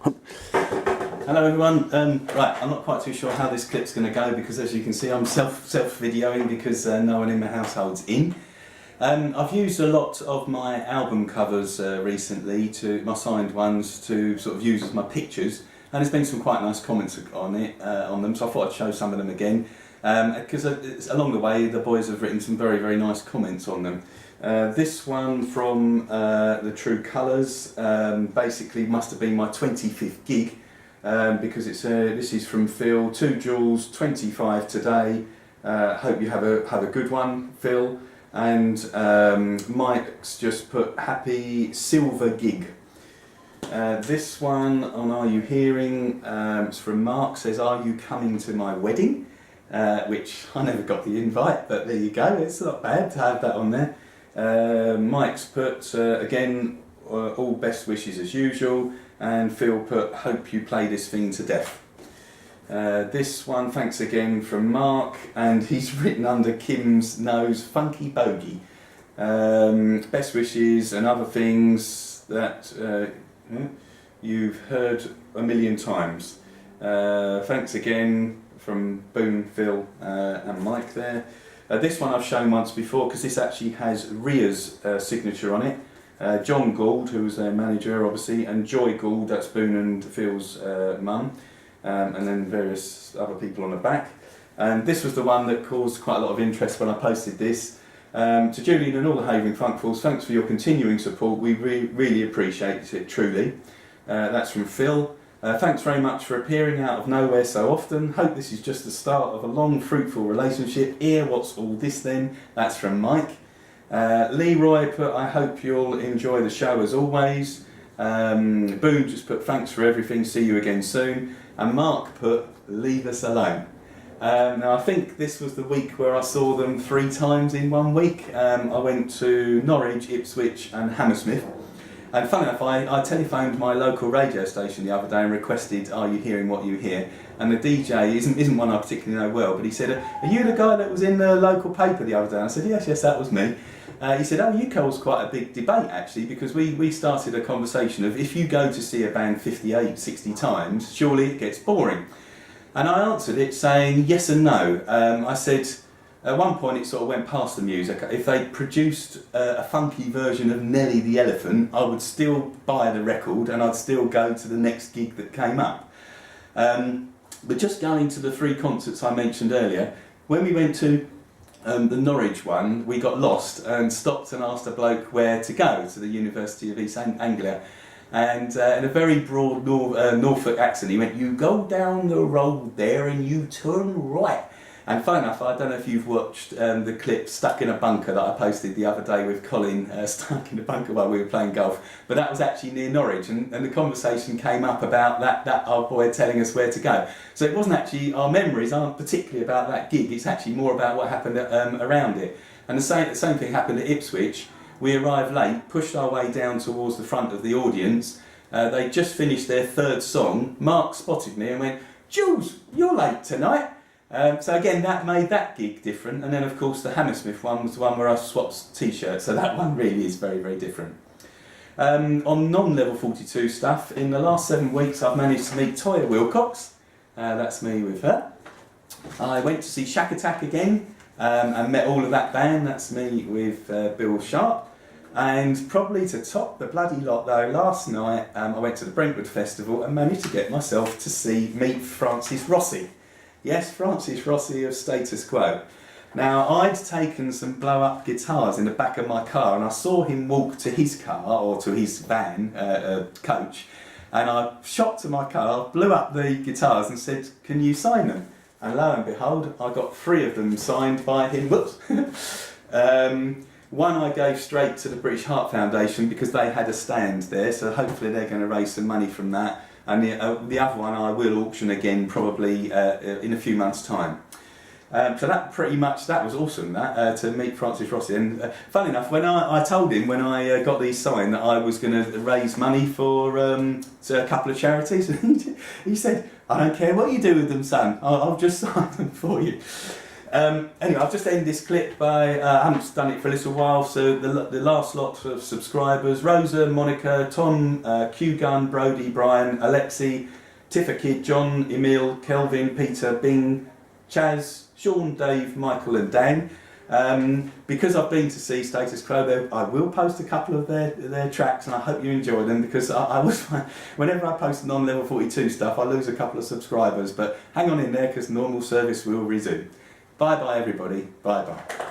Hello everyone. Right, I'm not quite too sure how this clip's going to go because, as you can see, I'm self-videoing because no one in my household's in. I've used a lot of my album covers recently, my signed ones, to sort of use as my pictures, and there's been some quite nice comments on them, so I thought I'd show some of them again, because along the way the boys have written some very, very nice comments on them. This one from the True Colours basically must have been my 25th gig, because this is from Phil. 2 Jules, 25 today. Hope you have a good one, Phil. And Mike's just put happy silver gig. This one on Are You Hearing? It's from Mark. Says, are you coming to my wedding? Which I never got the invite, but there you go. It's not bad to have that on there. Mike's put again, all best wishes as usual, and Phil put hope you play this thing to death. This one, thanks again, from Mark, and he's written under Kim's nose, funky bogey. Best wishes and other things that you've heard a million times. Thanks again from Boone, Phil and Mike there. This one I've shown once before because this actually has Ria's signature on it. John Gould, who was their manager obviously, and Joy Gould, that's Boone and Phil's mum, and then various other people on the back. And this was the one that caused quite a lot of interest when I posted this. To Julian and all the Havering Funkfuls, thanks for your continuing support, we really appreciate it, truly. That's from Phil. Thanks very much for appearing out of nowhere so often. Hope this is just the start of a long, fruitful relationship. What's all this then? That's from Mike. Leroy put, I hope you'll enjoy the show as always. Boone just put, thanks for everything, see you again soon. And Mark put, leave us alone. Now I think this was the week where I saw them 3 times in 1 week. I went to Norwich, Ipswich and Hammersmith. And funny enough, I telephoned my local radio station the other day and requested, are you hearing what you hear? And the DJ isn't one I particularly know well, but he said, are you the guy that was in the local paper the other day? And I said, yes, that was me. He said, oh, you caused quite a big debate actually, because we started a conversation of, if you go to see a band 58, 60 times, surely it gets boring. And I answered it saying yes and no. I said, at one point it sort of went past the music. If they produced a funky version of Nelly the Elephant, I would still buy the record and I'd still go to the next gig that came up. But just going to the 3 concerts I mentioned earlier, when we went to the Norwich one, we got lost and stopped and asked a bloke where to go, to the University of East Anglia. And in a very broad Norfolk accent, he went, you go down the road there and you turn right. And funny enough, I don't know if you've watched the clip Stuck in a Bunker that I posted the other day with Colin, stuck in a bunker while we were playing golf, but that was actually near Norwich, and the conversation came up about that our boy telling us where to go. So it wasn't actually, our memories aren't particularly about that gig, it's actually more about what happened around it. And the same thing happened at Ipswich. We arrived late, pushed our way down towards the front of the audience. They just finished their 3rd song. Mark spotted me and went, Jules, you're late tonight. So again, that made that gig different. And then of course the Hammersmith one was the one where I swapped t-shirts, so that one really is very, very different. On non-level 42 stuff, in the last 7 weeks I've managed to meet Toya Wilcox. That's me with her. I went to see Shack Attack again and met all of that band. That's me with Bill Sharp. And probably to top the bloody lot though, last night I went to the Brentwood Festival and managed to get myself to meet Francis Rossi. Yes, Francis Rossi of Status Quo. Now, I'd taken some blow-up guitars in the back of my car and I saw him walk to his car, or to his van, coach, and I shot to my car, blew up the guitars and said, can you sign them? And lo and behold, I got 3 of them signed by him. Whoops! One I gave straight to the British Heart Foundation because they had a stand there, so hopefully they're going to raise some money from that. And the other one I will auction again probably in a few months' time. So that pretty much, that was awesome, to meet Francis Rossi. And funny enough, when I told him when I got these signed that I was going to raise money for a couple of charities, he said, I don't care what you do with them, son, I'll just sign them for you. Anyway, I've just ended this clip by, I haven't done it for a little while, so the last lot of subscribers: Rosa, Monica, Tom, Q-Gun, Brody, Brian, Alexi, Tiffa Kid, John, Emil, Kelvin, Peter, Bing, Chaz, Sean, Dave, Michael and Dan. Because I've been to see Status Quo, I will post a couple of their tracks, and I hope you enjoy them, because whenever I post non-level 42 stuff, I lose a couple of subscribers, but hang on in there because normal service will resume. Bye bye everybody, bye bye.